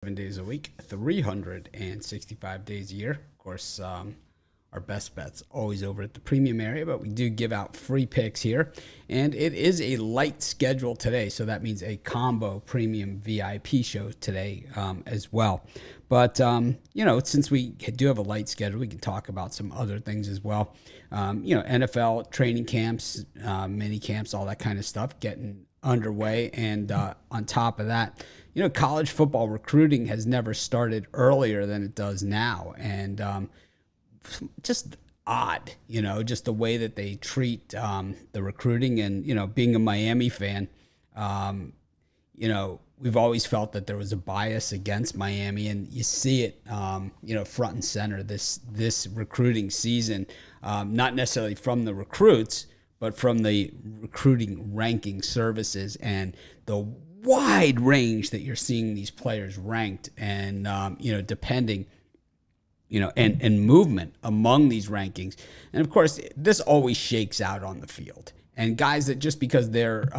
7 days a week, 365 days a year. Of course, our best bet's always over at the premium area, but we do give out free picks here. And it is a light schedule today, so that means a combo premium VIP show today as well. But, since we do have a light schedule, we can talk about some other things as well. NFL training camps, mini camps, all that kind of stuff getting underway. And on top of that, college football recruiting has never started earlier than it does now. And just odd, just the way that they treat the recruiting. And, being a Miami fan, we've always felt that there was a bias against Miami, and you see it, front and center this recruiting season, not necessarily from the recruits, but from the recruiting ranking services and the wide range that you're seeing these players ranked, and depending, and movement among these rankings. And of course, this always shakes out on the field. And guys that just because they're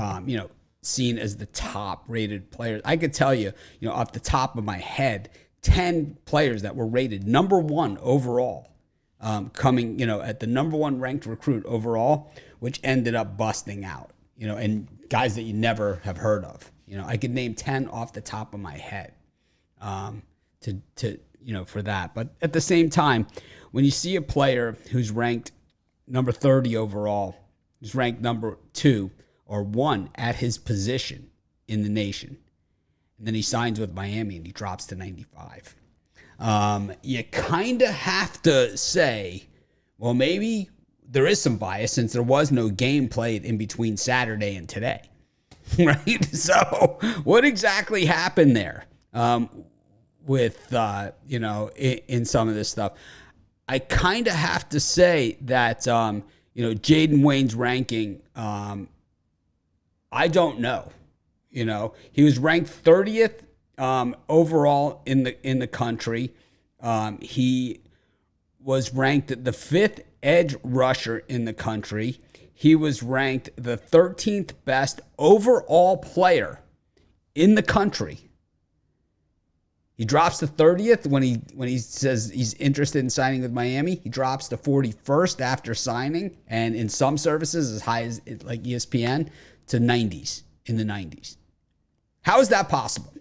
seen as the top rated players, I could tell you, off the top of my head, 10 players that were rated number one overall, coming, at the number one ranked recruit overall, which ended up busting out, and guys that you never have heard of. I could name 10 off the top of my head for that. But at the same time, when you see a player who's ranked number 30 overall, who's ranked number 2 or 1 at his position in the nation, and then he signs with Miami and he drops to 95, you kind of have to say, well, maybe there is some bias since there was no game played in between Saturday and today. Right? So what exactly happened there with, in some of this stuff? I kind of have to say that, Jaden Wayne's ranking, I don't know. He was ranked 30th overall in the country. He was ranked the 5th edge rusher in the country. He was ranked the 13th best overall player in the country. He drops to 30th when he says he's interested in signing with Miami. He drops to 41st after signing, and in some services as high as like ESPN to 90s, in the 90s. How is that possible?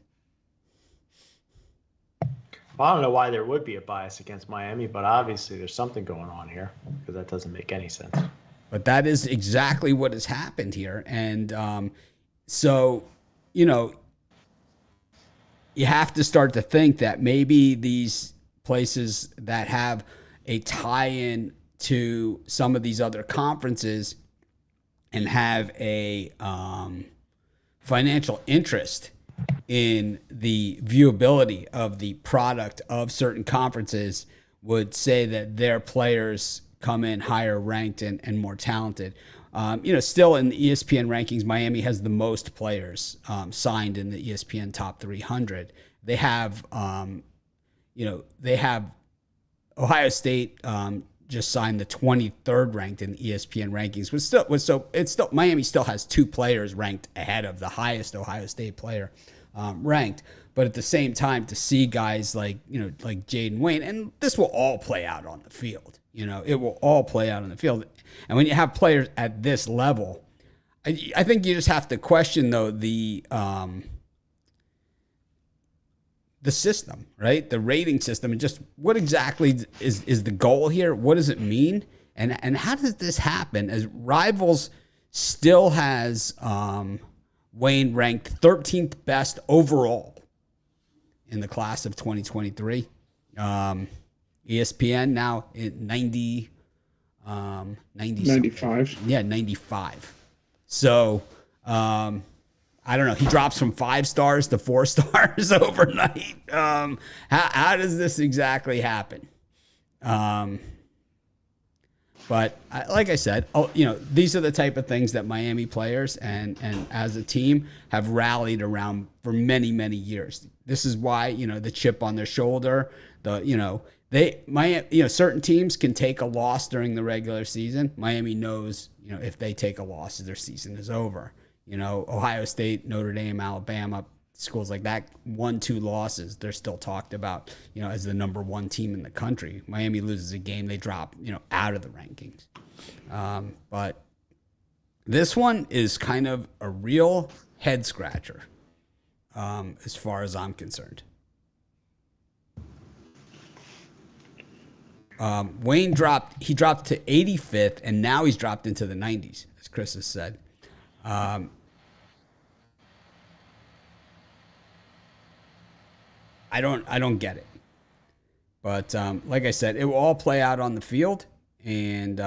Well, I don't know why there would be a bias against Miami, but obviously there's something going on here, because that doesn't make any sense. But that is exactly what has happened here. And so, you have to start to think that maybe these places that have a tie-in to some of these other conferences and have a financial interest in the viewability of the product of certain conferences would say that their players come in higher ranked and more talented. Still in the ESPN rankings, Miami has the most players signed in the ESPN top 300. They have, Ohio State just signed the 23rd ranked in the ESPN rankings. Miami still has 2 players ranked ahead of the highest Ohio State player ranked. But at the same time, to see guys like Jaden Wayne, and this will all play out on the field. It will all play out on the field. And when you have players at this level, I think you just have to question, though, the system, right? The rating system, and just what exactly is the goal here? What does it mean? And how does this happen as Rivals still has Wayne ranked 13th best overall in the class of 2023. ESPN now at 95. Yeah, 95. So, I don't know. He drops from 5 stars to 4 stars overnight. How does this exactly happen? But like I said, these are the type of things that Miami players and as a team have rallied around for many, many years. This is why, the chip on their shoulder, certain teams can take a loss during the regular season. Miami knows, if they take a loss, their season is over. Ohio State, Notre Dame, Alabama, schools like that won 2 losses, they're still talked about, as the number 1 team in the country. Miami loses a game, they drop, out of the rankings. But this one is kind of a real head scratcher, as far as I'm concerned. Wayne dropped to 85th, and now he's dropped into the 90s, as Chris has said. I don't get it. But like I said, it will all play out on the field, and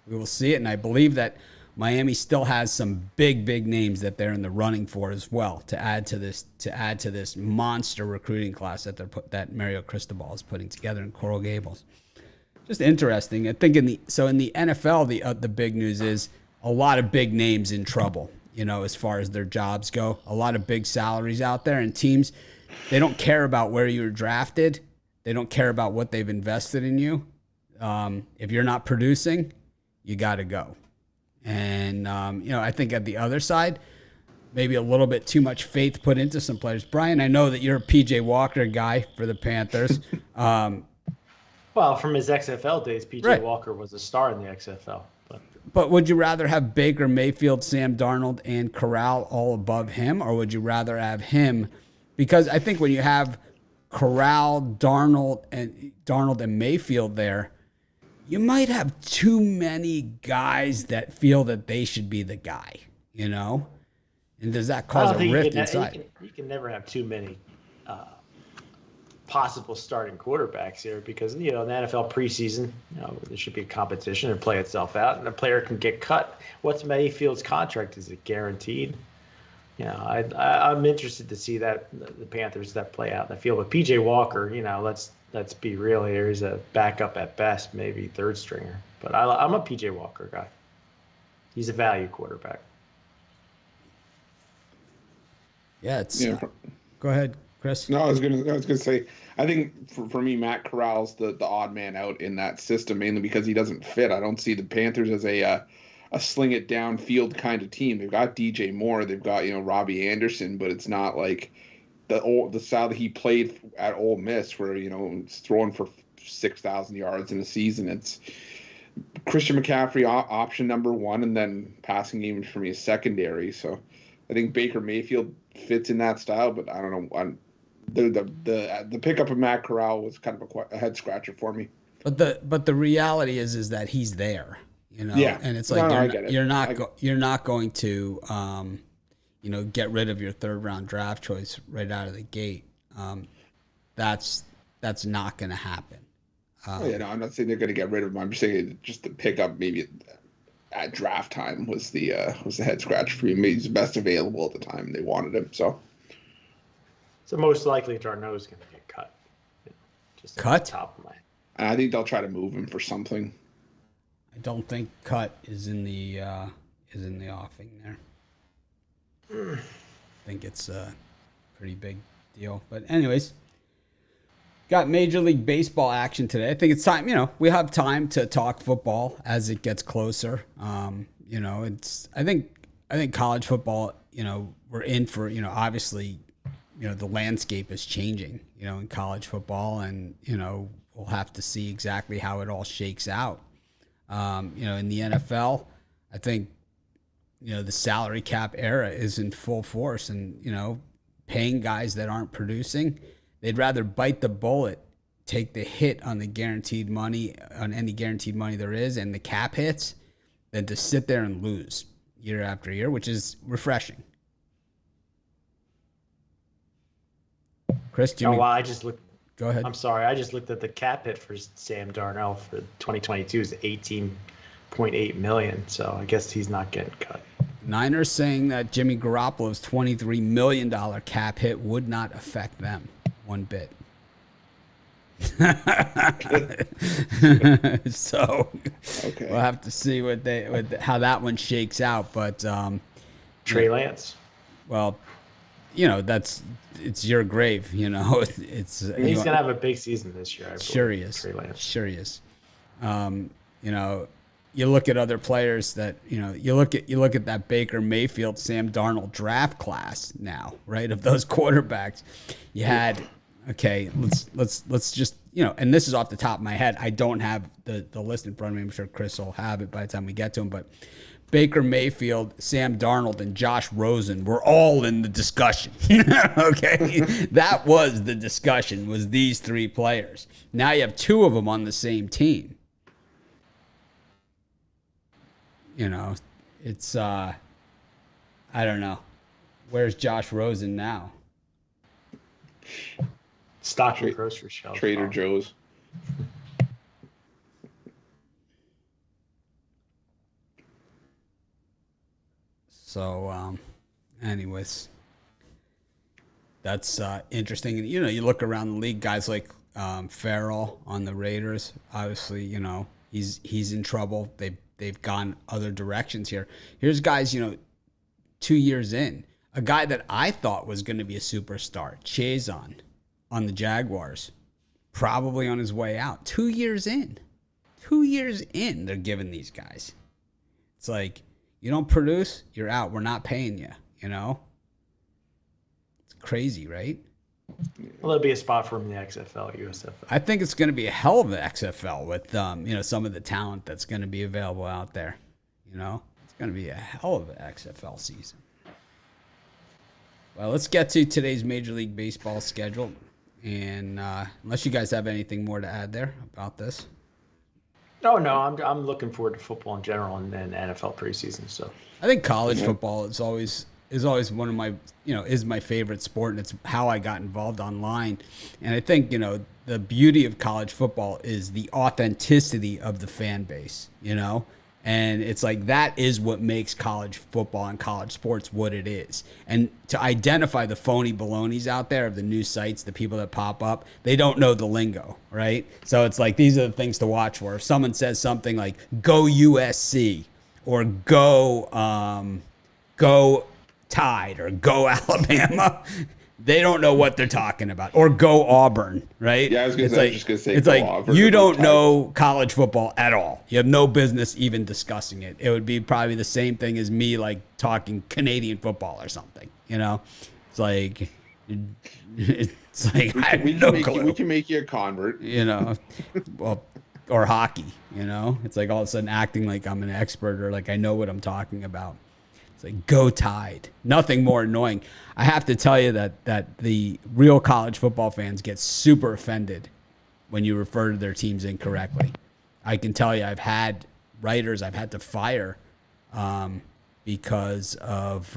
we will see it. And I believe that Miami still has some big names that they're in the running for as well to add to this monster recruiting class that Mario Cristobal is putting together in Coral Gables. Just interesting. I think in the NFL, the big news is a lot of big names in trouble, as far as their jobs go. A lot of big salaries out there, and teams, they don't care about where you were drafted. They don't care about what they've invested in you. If you're not producing, you got to go. And, I think at the other side, maybe a little bit too much faith put into some players. Brian, I know that you're a P.J. Walker guy for the Panthers. Well, from his XFL days, P.J. Right. Walker was a star in the XFL. But would you rather have Baker Mayfield, Sam Darnold, and Corral all above him, or would you rather have him? Because I think when you have Corral, Darnold, and Mayfield there, you might have too many guys that feel that they should be the guy, And does that cause a rift inside? You can never have too many possible starting quarterbacks here because, in the NFL preseason, there should be a competition and play itself out, and a player can get cut. What's Mayfield's contract? Is it guaranteed? I'm interested to see that the Panthers that play out in the field. With P.J. Walker, let's be real here. He's a backup at best, maybe third stringer. But I'm a P.J. Walker guy. He's a value quarterback. Yeah, go ahead, Chris. No, I was gonna say, I think for me, Matt Corral's the odd man out in that system, mainly because he doesn't fit. I don't see the Panthers as a sling it downfield kind of team. They've got DJ Moore, they've got Robbie Anderson, but it's not like the style that he played at Ole Miss, where it's throwing for 6,000 yards in a season. It's Christian McCaffrey option number 1, and then passing game for me is secondary. So I think Baker Mayfield fits in that style, but I don't know. The pickup of Matt Corral was kind of a head scratcher for me. But the reality is that he's there, Yeah. and it's like you're not going to get rid of your 3rd round draft choice right out of the gate. That's not going to happen. I'm not saying they're going to get rid of him. I'm just saying just the pickup maybe at draft time was the head scratch for me. Maybe he's the best available at the time they wanted him. So most likely Darnold's going to get cut. Just cut? At the top of my head. I think they'll try to move him for something. I don't think cut is in the offing there. I think it's a pretty big deal. But anyways, got Major League Baseball action today. I think it's time, we have time to talk football as it gets closer. I think college football, we're in for, obviously, the landscape is changing, in college football, and, we'll have to see exactly how it all shakes out. In the NFL, I think, the salary cap era is in full force, and, paying guys that aren't producing, they'd rather bite the bullet, take the hit on the guaranteed money, on any guaranteed money there is, and the cap hits, than to sit there and lose year after year, which is refreshing. Chris, I just looked. Go ahead. I'm sorry. I just looked at the cap hit for Sam Darnold for 2022 is $18.8 million. So I guess he's not getting cut. Niners saying that Jimmy Garoppolo's $23 million cap hit would not affect them one bit. So okay. We'll have to see how that one shakes out. But Trey Lance. Well, it's your grave. It's he's gonna have a big season this year. Sure he is. Trey Lance. Sure he is. you look at other players that, you look at that Baker Mayfield, Sam Darnold draft class now, right? Of those quarterbacks, you had, okay, let's just, and this is off the top of my head. I don't have the list in front of me. I'm sure Chris will have it by the time we get to him, but Baker Mayfield, Sam Darnold, and Josh Rosen were all in the discussion. Okay, that was the discussion, was these three players. Now you have two of them on the same team. It's I don't know. Where's Josh Rosen now? Stock and grocery shelves. Trader Joe's. So, anyways, that's interesting. And, you look around the league, guys like Farrell on the Raiders. Obviously, he's in trouble. They've gone other directions here. Here's guys, 2 years in. A guy that I thought was going to be a superstar, Chazon, on the Jaguars, probably on his way out. 2 years in. 2 years in, they're giving these guys. It's like, you don't produce, you're out. We're not paying you, It's crazy, right? Well, there'll be a spot for him in the XFL, USFL. I think it's going to be a hell of an XFL with, some of the talent that's going to be available out there. It's going to be a hell of an XFL season. Well, let's get to today's Major League Baseball schedule. And unless you guys have anything more to add there about this. No, I'm looking forward to football in general and then NFL preseason. So I think college football is always one of my, is my favorite sport, and it's how I got involved online. And I think, the beauty of college football is the authenticity of the fan base, and it's like that is what makes college football and college sports what it is. And to identify the phony balonies out there of the new sites, the people that pop up, they don't know the lingo, right? So it's like these are the things to watch for. If someone says something like "Go USC" or "Go Tide" or "Go Alabama," they don't know what they're talking about. Or "Go Auburn," right? Yeah, I was just going to say it's go like Auburn you or don't Tide. know college football at all. You have no business even discussing it. It would be probably the same thing as me like talking Canadian football or something. It's like I have no clue. We can make you a convert. Well, or hockey. It's like all of a sudden acting like I'm an expert or like I know what I'm talking about. It's like, go Tide. Nothing more annoying. I have to tell you that the real college football fans get super offended when you refer to their teams incorrectly. I can tell you I've had writers I've had to fire because of,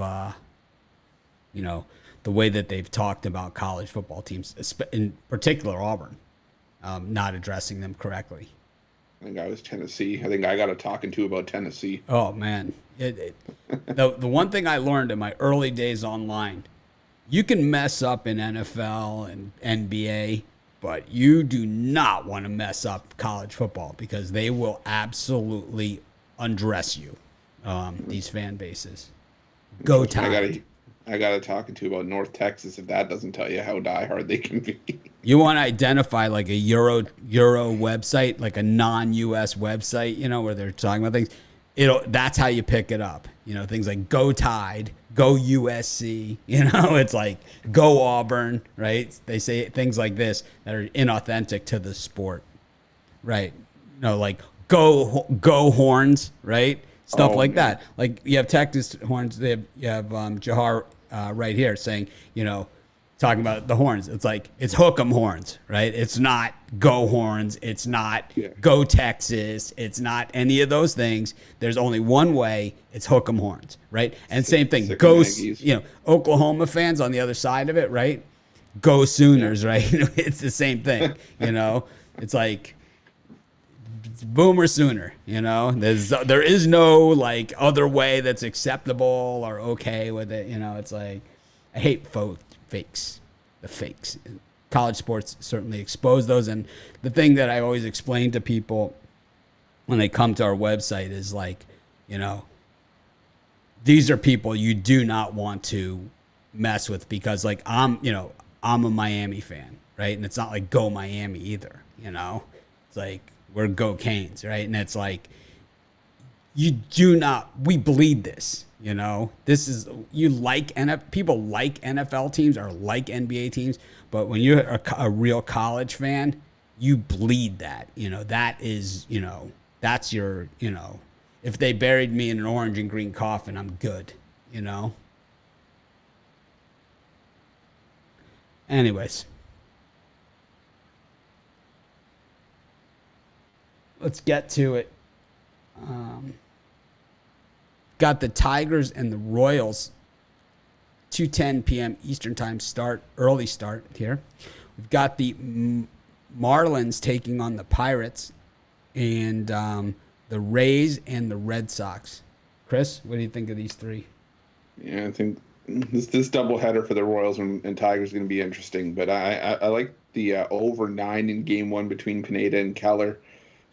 the way that they've talked about college football teams, in particular Auburn, not addressing them correctly. I think I was Tennessee. I think I got a talking to about Tennessee. Oh, man. The one thing I learned in my early days online, you can mess up in NFL and NBA, but you do not want to mess up college football because they will absolutely undress you, these fan bases. Go Tide. I got a talking to about North Texas if that doesn't tell you how diehard they can be. You want to identify like a Euro website, like a non-US website, where they're talking about things. That's how you pick it up. Things like Go Tide, Go USC, it's like Go Auburn, right? They say things like this that are inauthentic to the sport, right? Like Go Horns, right? Stuff like that. Like you have Texas Horns, you have Jahar right here saying, talking about the horns. It's like, it's hook 'em horns, right? It's not Go Horns. It's not Go Texas. It's not any of those things. There's only one way. It's hook 'em horns, right? And same thing. Go, Oklahoma fans on the other side of it, right? Go Sooners, right? It's the same thing, It's like, it's Boomer Sooner, There is no like other way that's acceptable or okay with it, It's like, I hate fakes, the fakes. College sports certainly expose those. And the thing that I always explain to people when they come to our website is like, these are people you do not want to mess with because like I'm a Miami fan, right? And it's not like Go Miami either, It's like we're Go Canes, right? And it's like you do not. We bleed this. This is you like people like NFL teams or like NBA teams, but when you're a real college fan, you bleed that. That is that's your if they buried me in an orange and green coffin, I'm good. Anyways, let's get to it. Got the Tigers and the Royals, 2:10 p.m. Eastern time early start here. We've got the Marlins taking on the Pirates, and the Rays and the Red Sox. Chris, what do you think of these three? Yeah, I think this doubleheader for the Royals and Tigers is going to be interesting, but I like the over 9 in game 1 between Pineda and Keller.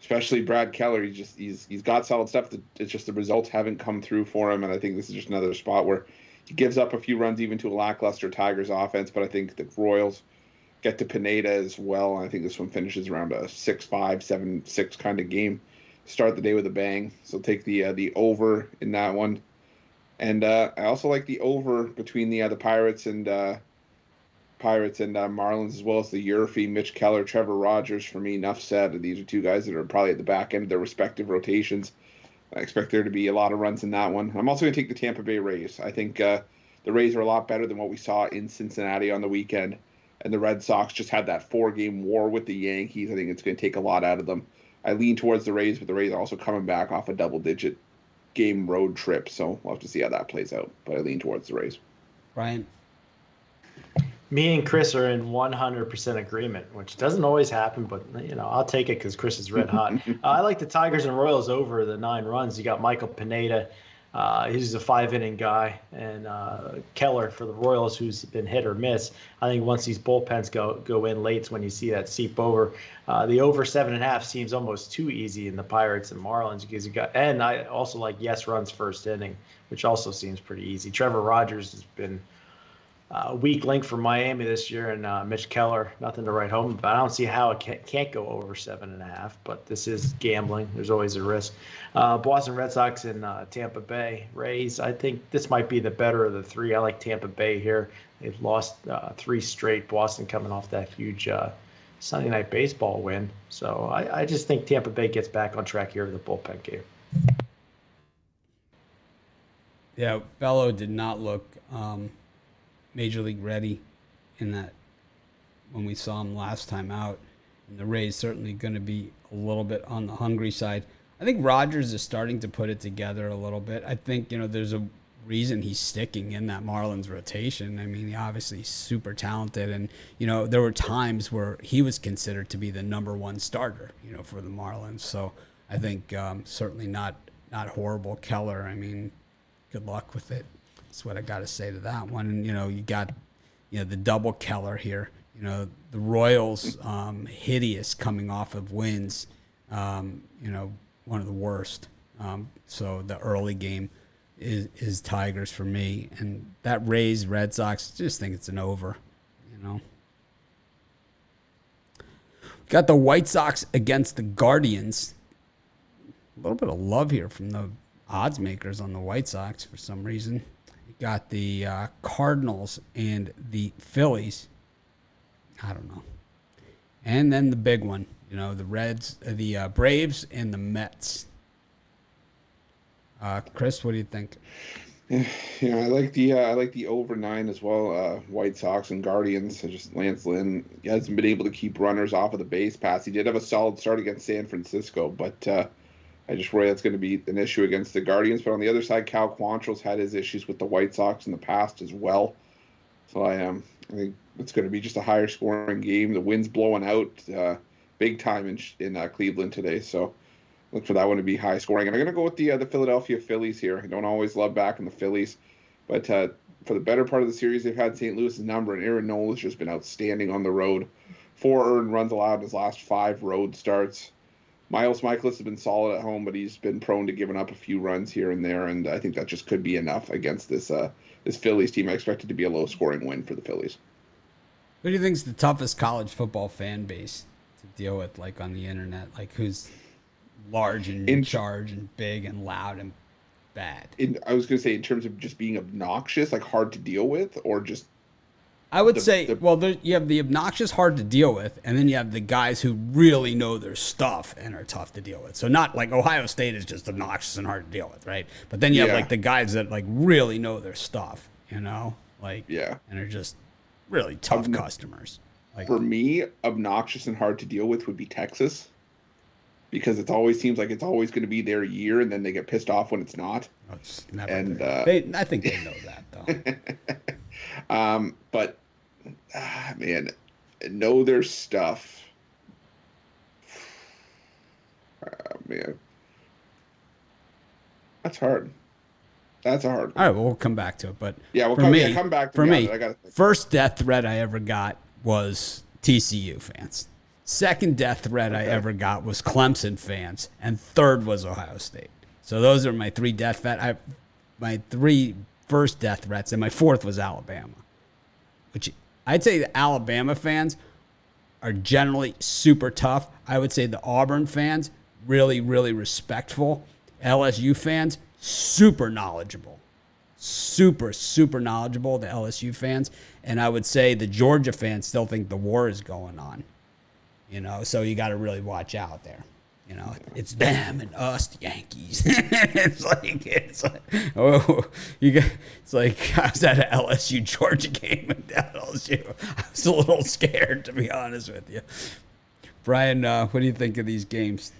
Especially Brad Keller, he's got solid stuff. It's just the results haven't come through for him, and I think this is just another spot where he gives up a few runs even to a lackluster Tigers offense. But I think the Royals get to Pineda as well, and I think this one finishes around a 6-5, 7-6 kind of game. Start the day with a bang. So take the over in that one, and I also like the over between the Pirates and Marlins, as well as the Yurfie, Mitch Keller, Trevor Rogers. For me, enough said. These are two guys that are probably at the back end of their respective rotations. I expect there to be a lot of runs in that one. I'm also going to take the Tampa Bay Rays. I think the Rays are a lot better than what we saw in Cincinnati on the weekend, and the Red Sox just had that 4-game war with the Yankees. I think it's going to take a lot out of them. I lean towards the Rays, but the Rays are also coming back off a double-digit game road trip, so we'll have to see how that plays out. But I lean towards the Rays. Brian? Me and Chris are in 100% agreement, which doesn't always happen, but I'll take it because Chris is red hot. I like the Tigers and Royals over the 9 runs. You got Michael Pineda, he's a 5-inning guy, and Keller for the Royals, who's been hit or miss. I think once these bullpens go in late, when you see that seep over. The over 7.5 seems almost too easy in the Pirates and Marlins because and I also like yes runs first inning, which also seems pretty easy. Trevor Rogers has been weak link for Miami this year, and Mitch Keller, nothing to write home about. I don't see how it can't go over 7.5, but this is gambling. There's always a risk. Boston Red Sox and Tampa Bay Rays. I think this might be the better of the three. I like Tampa Bay here. They've lost 3 straight. Boston coming off that huge Sunday Night Baseball win. So I just think Tampa Bay gets back on track here with the bullpen game. Yeah, Bello did not look Major League ready in that when we saw him last time out. And the Rays certainly going to be a little bit on the hungry side. I think Rogers is starting to put it together a little bit. I think, there's a reason he's sticking in that Marlins rotation. I mean, he obviously is super talented. And, there were times where he was considered to be the number 1 starter, for the Marlins. So I think certainly not horrible. Keller, I mean, good luck with it. That's what I got to say to that one. And, you got, the double Keller here. The Royals, hideous coming off of wins, one of the worst. So the early game is Tigers for me. And that Rays, Red Sox, just think it's an over, Got the White Sox against the Guardians. A little bit of love here from the odds makers on the White Sox for some reason. Got the Cardinals and the Phillies. I don't know. And then the big one, the Reds, the Braves and the Mets. Chris, what do you think? Yeah, I like the over 9 as well. White Sox and Guardians. Just Lance Lynn, he hasn't been able to keep runners off of the base pass. He did have a solid start against San Francisco, but I just worry that's going to be an issue against the Guardians. But on the other side, Cal Quantrill's had his issues with the White Sox in the past as well. So I think it's going to be just a higher scoring game. The wind's blowing out big time in Cleveland today. So look for that one to be high scoring. And I'm going to go with the Philadelphia Phillies here. I don't always love backing the Phillies. But for the better part of the series, they've had St. Louis's number. And Aaron Nola's just been outstanding on the road. 4 earned runs allowed in his last 5 road starts. Miles Michaelis has been solid at home, but he's been prone to giving up a few runs here and there, and I think that just could be enough against this Phillies team. I expect it to be a low-scoring win for the Phillies. Who do you think is the toughest college football fan base to deal with, like on the internet? Like who's large and In- charge and big and loud and bad. I was going to say, in terms of just being obnoxious, like hard to deal with, or just I would say, you have the obnoxious, hard to deal with, and then you have the guys who really know their stuff and are tough to deal with. So not like Ohio State is just obnoxious and hard to deal with, right? But then you have like the guys that like really know their stuff, and are just really tough customers. Like, for me, obnoxious and hard to deal with would be Texas, because it always seems like it's always going to be their year, and then they get pissed off when it's not. It's never And I think they know that though. But man, know their stuff. Man, that's hard. That's hard. All right, well, we'll come back to it. But yeah, come back. For me, first death threat I ever got was TCU fans. Second death threat I ever got was Clemson fans, and third was Ohio State. So those are my three my three first death threats, and my fourth was Alabama, which I'd say the Alabama fans are generally super tough. I would say the Auburn fans, really, really respectful. LSU fans, super knowledgeable. Super, super knowledgeable, the LSU fans. And I would say the Georgia fans still think the war is going on. So you got to really watch out there. It's them and us, the Yankees. it's like, it's like I was at an LSU Georgia game and LSU. I was a little scared, to be honest with you. Brian, what do you think of these games?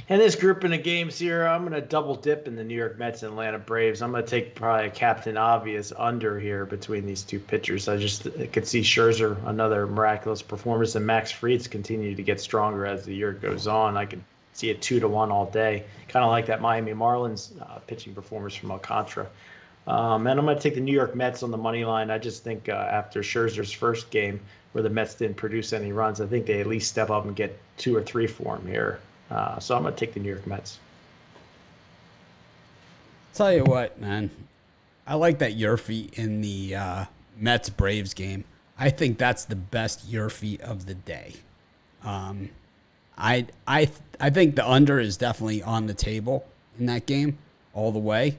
In this grouping of games here, I'm going to double dip in the New York Mets and Atlanta Braves. I'm going to take probably a Captain Obvious under here between these two pitchers. I could see Scherzer, another miraculous performance, and Max Fried's continue to get stronger as the year goes on. I could see it 2-1 all day, kind of like that Miami Marlins pitching performance from Alcantara. And I'm going to take the New York Mets on the money line. I just think after Scherzer's first game, where the Mets didn't produce any runs, I think they at least step up and get 2 or 3 for him here. So I'm going to take the New York Mets. Tell you what, man. I like that Yurfie in the Mets-Braves game. I think that's the best Yurfie of the day. I think the under is definitely on the table in that game all the way.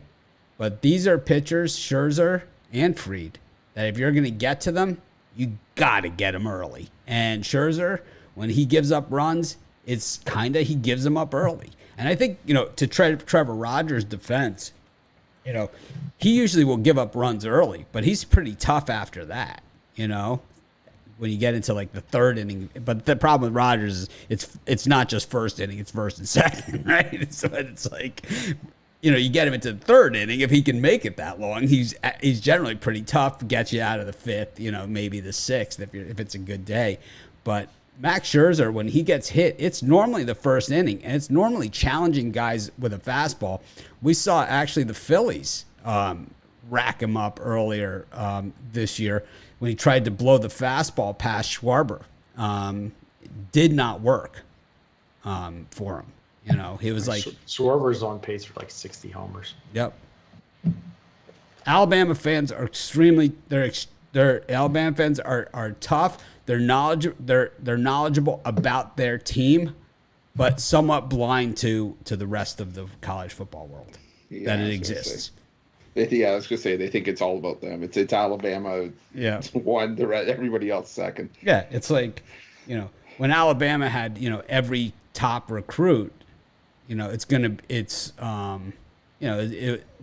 But these are pitchers, Scherzer and Fried, that if you're going to get to them, you got to get them early. And Scherzer, when he gives up runs, it's kind of he gives them up early. And I think, to Trevor Rogers' defense, he usually will give up runs early, but he's pretty tough after that, when you get into like the third inning. But the problem with Rogers is it's not just first inning, it's first and second, right? So it's like, you get him into the third inning. If he can make it that long, he's generally pretty tough, gets you out of the fifth, maybe the sixth if it's a good day. But Max Scherzer, when he gets hit, it's normally the first inning, and it's normally challenging guys with a fastball. We saw actually the Phillies rack him up earlier this year when he tried to blow the fastball past Schwarber. Did not work for him. He was like... Schwarber's on pace for like 60 homers. Yep. Alabama fans are extremely... Alabama fans are tough. They're knowledgeable about their team, but somewhat blind to the rest of the college football world that it exists. I was gonna say they think it's all about them. It's Alabama. Yeah. One, everybody else second. Yeah, it's like, when Alabama had every top recruit,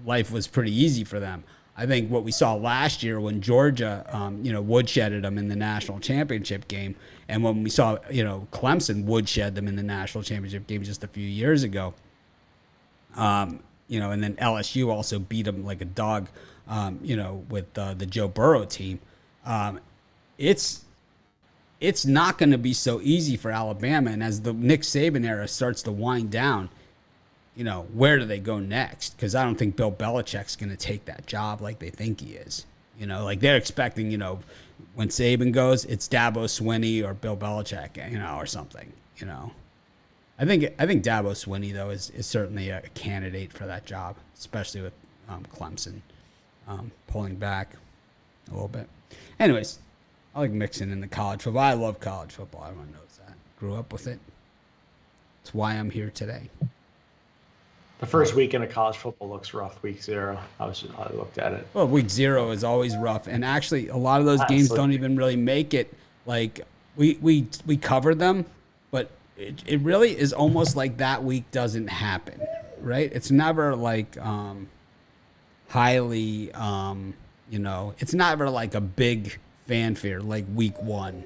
life was pretty easy for them. I think what we saw last year when Georgia, woodshedded them in the national championship game, and when we saw, Clemson woodshed them in the national championship game just a few years ago, and then LSU also beat them like a dog, with the Joe Burrow team. It's not going to be so easy for Alabama, and as the Nick Saban era starts to wind down, where do they go next? Because I don't think Bill Belichick's going to take that job like they think he is. Like they're expecting, when Saban goes, it's Dabo Swinney or Bill Belichick, or something, I think Dabo Swinney, though, is certainly a candidate for that job, especially with Clemson pulling back a little bit. Anyways, I like mixing in the college football. I love college football. Everyone knows that. Grew up with it. That's why I'm here today. The first weekend of college football looks rough. Week 0, I looked at it. Well, week 0 is always rough, and actually, a lot of those games don't even really make it. Like we cover them, but it really is almost like that week doesn't happen, right? It's never like highly, it's never like a big fanfare like week 1.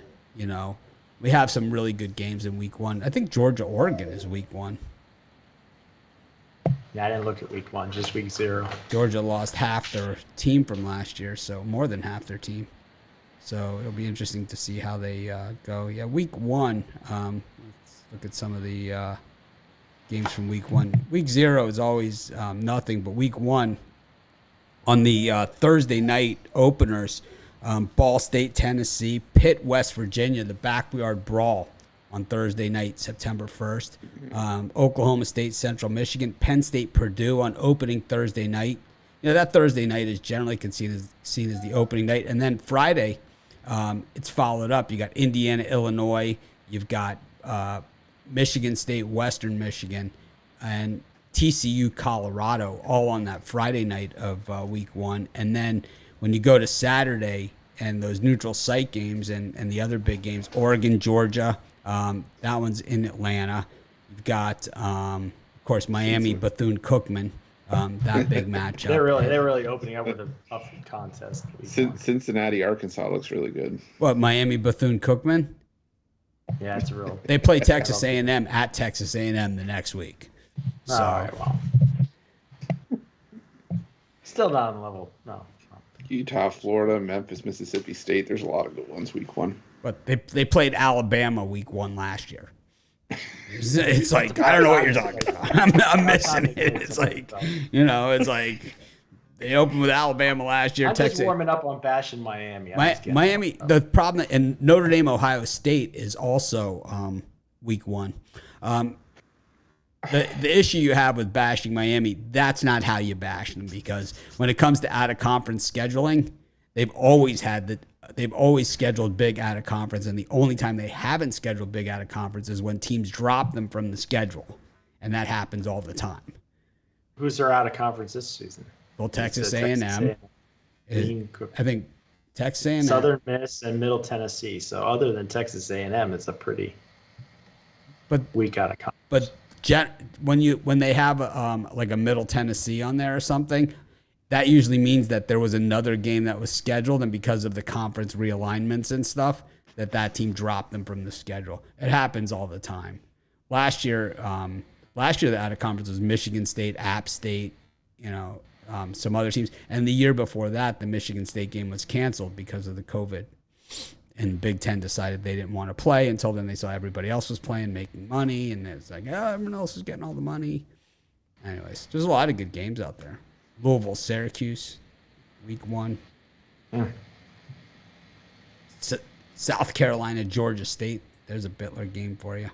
We have some really good games in week 1. I think Georgia Oregon is week 1. Yeah, I didn't look at week 1, just week 0. Georgia lost half their team from last year, so more than half their team. So it'll be interesting to see how they go. Yeah, week 1. Let's look at some of the games from week 1. Week 0 is always nothing, but week 1 on the Thursday night openers, Ball State, Tennessee, Pitt, West Virginia, the backyard brawl on Thursday night, September 1st. Oklahoma State, Central Michigan, Penn State, Purdue on opening Thursday night. That Thursday night is generally seen as the opening night. And then Friday, it's followed up. You got Indiana, Illinois. You've got Michigan State, Western Michigan, and TCU, Colorado, all on that Friday night of week 1. And then when you go to Saturday and those neutral site games and the other big games, Oregon, Georgia, that one's in Atlanta. You've got, of course, Miami, Bethune-Cookman, that big matchup. They're really opening up with a tough contest. Cincinnati, Arkansas looks really good. What, Miami, Bethune-Cookman? Yeah, it's real. They play Texas A&M at Texas A&M the next week. So, all right, well. Still not on the level. No. Utah, Florida, Memphis, Mississippi State. There's a lot of good ones week 1. But they played Alabama week 1 last year. It's like, I don't know what you're talking about. I'm missing it. It's like, it's like they opened with Alabama last year. I'm Texas. just warming up on bashing Miami. Miami, the problem, and Notre Dame, Ohio State is also week 1. The issue you have with bashing Miami, that's not how you bash them, because when it comes to out-of-conference scheduling, they've always scheduled big out-of-conference, and the only time they haven't scheduled big out-of-conference is when teams drop them from the schedule, and that happens all the time. Who's their out-of-conference this season? Well, Texas A&M. I think Texas A&M. Southern Miss and Middle Tennessee. So other than Texas A&M, it's a pretty weak out-of-conference. But when they have like a Middle Tennessee on there or something, that usually means that there was another game that was scheduled, and because of the conference realignments and stuff, that team dropped them from the schedule. It happens all the time. Last year the out of conference was Michigan State, App State, some other teams, and the year before that, the Michigan State game was canceled because of the COVID. And Big Ten decided they didn't want to play until then. They saw everybody else was playing, making money, and it's like, everyone else is getting all the money. Anyways, there's a lot of good games out there. Louisville, Syracuse, week 1. South Carolina, Georgia State. There's a Bitler game for you.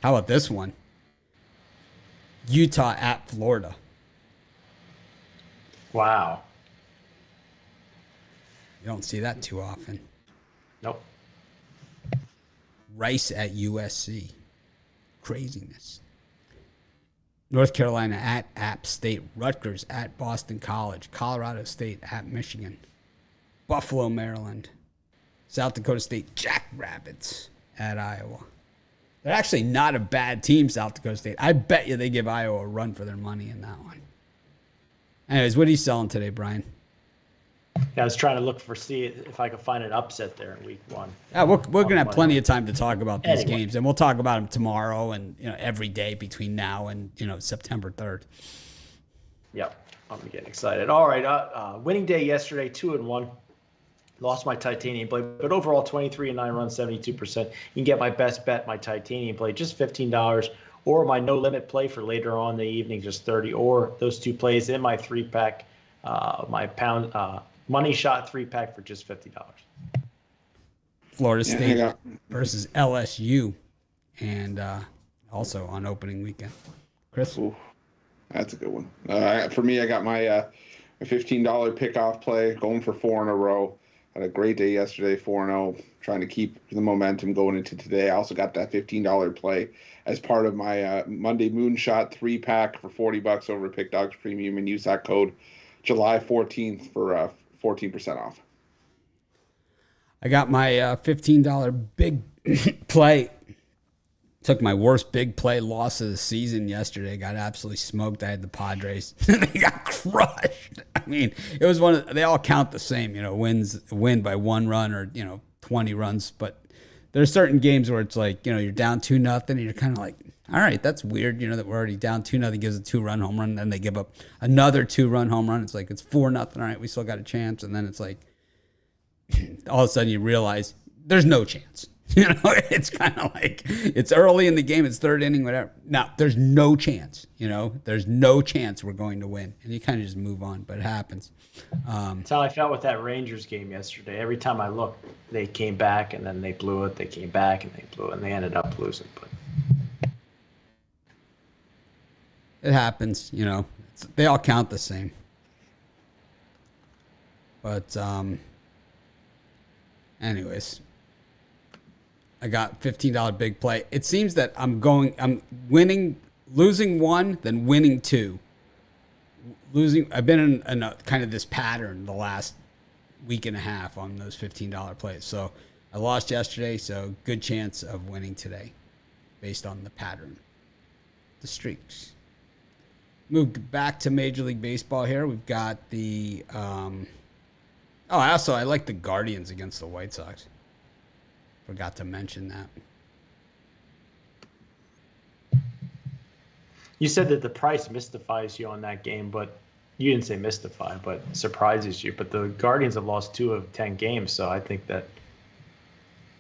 How about this one? Utah at Florida. Wow. You don't see that too often. Nope. Rice at USC. Craziness. North Carolina at App State. Rutgers at Boston College. Colorado State at Michigan. Buffalo, Maryland. South Dakota State Jackrabbits at Iowa. They're actually not a bad team, South Dakota State. I bet you they give Iowa a run for their money in that one. Anyways, what are you selling today, Brian? Yeah, I was trying to see if I could find an upset there in week 1. Yeah, we're going to have plenty of time to talk about these games, and we'll talk about them tomorrow and every day between now and September 3rd. Yep, I'm getting excited. All right, winning day yesterday, 2-1. Lost my titanium play, but overall 23-9 runs, 72%. You can get my best bet, my titanium play, just $15, or my no limit play for later on in the evening, just $30, or those two plays in my 3-pack, my pound money shot 3-pack for just $50. Florida State versus LSU, and also on opening weekend. Chris? Ooh, that's a good one. For me, I got my $15 pickoff play going for 4 in a row. Had a great day yesterday, 4-0, trying to keep the momentum going into today. I also got that $15 play as part of my Monday Moonshot 3-pack for $40 over at Pick Dogs Premium, and use that code July 14th for 14% off. I got my $15 big play. Took my worst big play loss of the season yesterday. Got absolutely smoked. I had the Padres. They got crushed. I mean, it was they all count the same, win by 1 run or, 20 runs. But there's certain games where it's like, you're down 2-0 and you're kind of like, all right, that's weird, that we're already down 2-0, gives a 2-run home run. Then they give up another 2-run home run. It's like, it's 4-0. All right, we still got a chance. And then it's like, all of a sudden you realize there's no chance. It's kind of like it's early in the game, it's third inning, whatever. No, there's no chance. There's no chance we're going to win, and you kind of just move on. But it happens. That's how I felt with that Rangers game yesterday. Every time I looked, they came back, and then they blew it. They came back, and they blew it, and they ended up losing. But it happens. They all count the same. But anyways. I got $15 big play. It seems that I'm losing 1, then winning 2. I've been in a kind of this pattern the last week and a half on those $15 plays. So I lost yesterday, so good chance of winning today based on the pattern. The streaks. Move back to Major League Baseball here. We've got the I like the Guardians against the White Sox. Forgot to mention that. You said that the price mystifies you on that game, but you didn't say mystify, but surprises you. But the Guardians have lost 2 of 10 games, so I think that.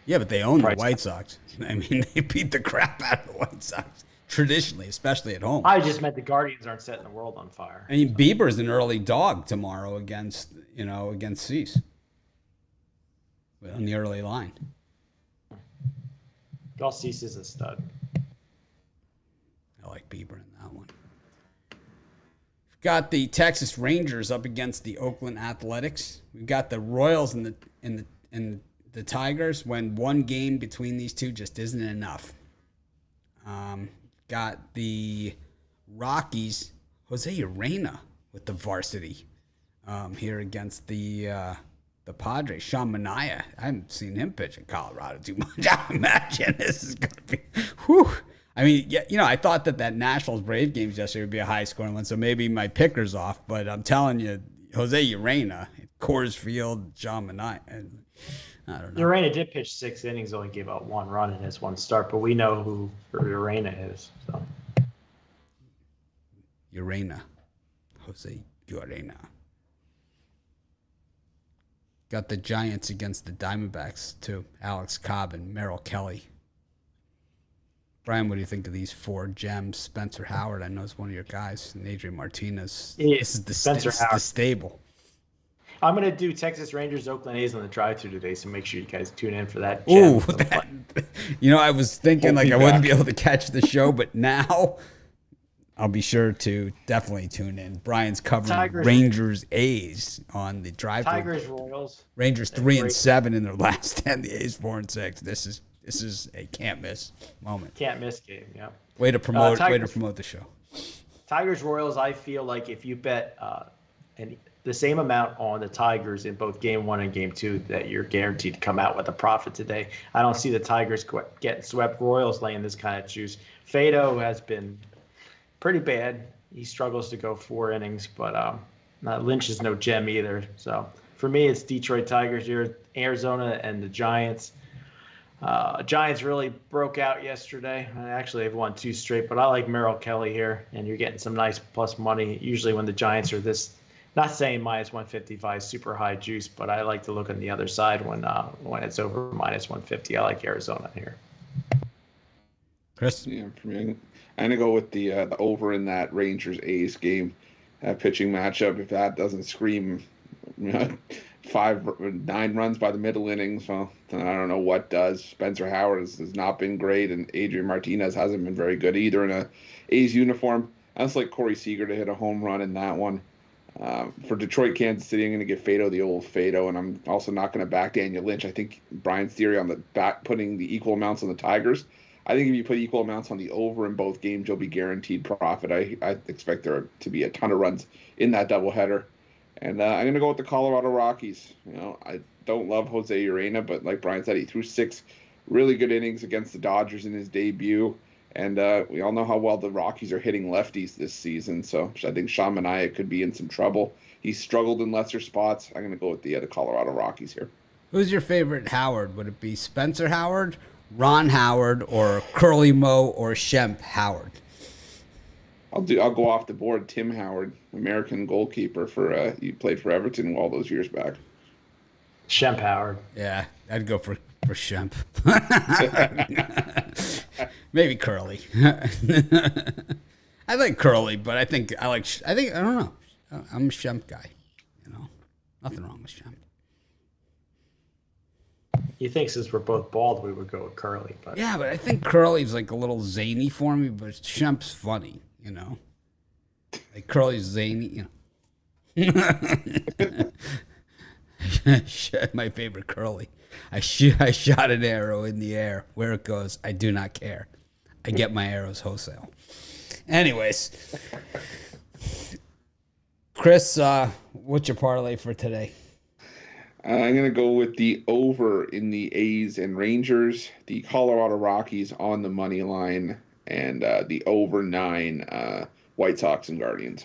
Yeah, but they own the White Sox. I mean, they beat the crap out of the White Sox traditionally, especially at home. I just meant the Guardians aren't setting the world on fire. I mean, Bieber's an early dog tomorrow against Cease on the early line. Gal Cease is a stud. I like Bieber in that one. We've got the Texas Rangers up against the Oakland Athletics. We've got the Royals and the Tigers. When one game between these two just isn't enough. Got the Rockies, Jose Urena with the varsity here against the Padres. Sean Manaea, I haven't seen him pitch in Colorado too much. I imagine this is going to be, whew. I mean, yeah, I thought that Nationals-Braves game yesterday would be a high-scoring one, so maybe my picker's off. But I'm telling you, Jose Urena, Coors Field, Sean Manaea, I don't know. Urena did pitch 6 innings, only gave up 1 run in his 1 start, but we know who Urena is. So. Urena, Jose Urena. Got the Giants against the Diamondbacks, too. Alex Cobb and Merrill Kelly. Brian, what do you think of these 4 gems? Spencer Howard, I know is one of your guys. And Adrian Martinez. This is the stable. I'm going to do Texas Rangers, Oakland A's on the drive-thru today, so make sure you guys tune in for that. Ooh, I was thinking I wouldn't be able to catch the show, but now I'll be sure to definitely tune in. Brian's covering Rangers A's on the drive. Tigers Royals. Rangers 3-7 in their last 10. The A's 4-6. This is a can't miss moment. Can't miss game. Yeah. Way to promote the show. Tigers Royals. I feel like if you bet the same amount on the Tigers in both Game 1 and Game 2, that you're guaranteed to come out with a profit today. I don't see the Tigers getting swept. Royals laying this kind of juice. Fado has been pretty bad. He struggles to go 4 innings, but Lynch is no gem either. So for me, it's Detroit Tigers here, Arizona, and the Giants. Giants really broke out yesterday. Actually, they've won 2 straight, but I like Merrill Kelly here, and you're getting some nice plus money. Usually when the Giants are this, not saying minus 155 super high juice, but I like to look on the other side when it's over minus 150. I like Arizona here. Chris? Yeah, for me, I'm going to go with the over in that Rangers-A's game, pitching matchup. If that doesn't scream 9 runs by the middle innings, well, then I don't know what does. Spencer Howard has not been great, and Adrian Martinez hasn't been very good either in a A's uniform. I just like Corey Seager to hit a home run in that one. For Detroit, Kansas City, I'm going to give Fado the old Fado, and I'm also not going to back Daniel Lynch. I think Brian's theory on the back putting the equal amounts on the Tigers. I think if you put equal amounts on the over in both games, you'll be guaranteed profit. I expect there to be a ton of runs in that doubleheader. And I'm going to go with the Colorado Rockies. I don't love Jose Urena, but like Brian said, he threw 6 really good innings against the Dodgers in his debut. And we all know how well the Rockies are hitting lefties this season. So I think Sean Manaea could be in some trouble. He's struggled in lesser spots. I'm going to go with the Colorado Rockies here. Who's your favorite Howard? Would it be Spencer Howard, Ron Howard, or Curly Moe, or Shemp Howard? I'll go off the board. Tim Howard, American goalkeeper he played for Everton all those years back. Shemp Howard. Yeah, I'd go for Shemp. Maybe Curly. I like Curly, but I think I don't know. I'm a Shemp guy. Nothing wrong with Shemp. You think since we're both bald, we would go with Curly, but Yeah, but I think Curly's like a little zany for me, but Shemp's funny. Like Curly's zany. My favorite Curly. I shot an arrow in the air. Where it goes, I do not care. I get my arrows wholesale. Anyways, Chris, what's your parlay for today? I'm going to go with the over in the A's and Rangers, the Colorado Rockies on the money line, and the over 9 White Sox and Guardians.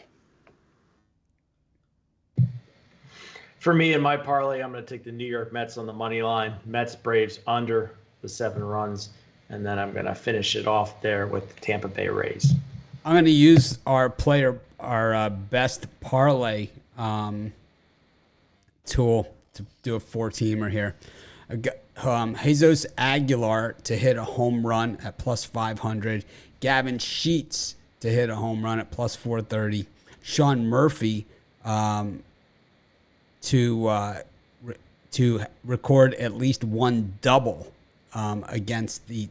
for me in my parlay, I'm going to take the New York Mets on the money line. Mets Braves under the 7 runs, and then I'm going to finish it off there with the Tampa Bay Rays. I'm going to use our best parlay tool to do a 4-teamer here. Jesus Aguilar to hit a home run at plus 500. Gavin Sheets to hit a home run at plus 430. Sean Murphy to record at least one double against the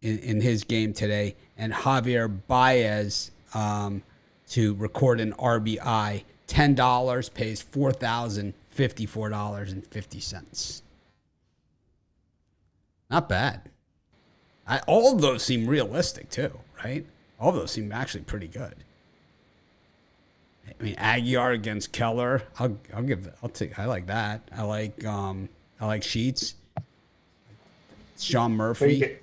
in his game today, and Javier Baez to record an RBI. $10 pays $4,054.50. Not bad. All of those seem realistic too, right? All of those seem actually pretty good. I mean, Aguilar against Keller. I like that. I like Sheets. Sean Murphy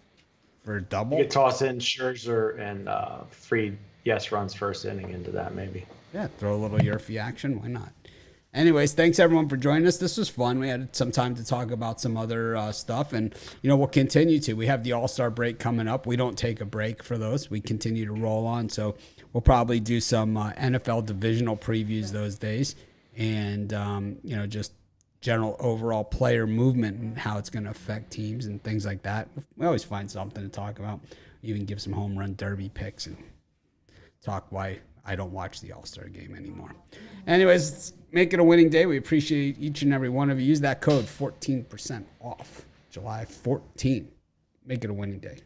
for a double. You could toss in Scherzer and free yes runs first inning into that maybe. Yeah, throw a little Yerfie action. Why not? Anyways, thanks everyone for joining us. This was fun. We had some time to talk about some other stuff, and we'll continue to. We have the All-Star break coming up. We don't take a break for those. We continue to roll on. So we'll probably do some NFL divisional previews those days, and just general overall player movement and how it's going to affect teams and things like that. We always find something to talk about. Even give some home run derby picks and talk why I don't watch the All-Star game anymore. Anyways, make it a winning day. We appreciate each and every one of you. Use that code 14% off July 14. Make it a winning day.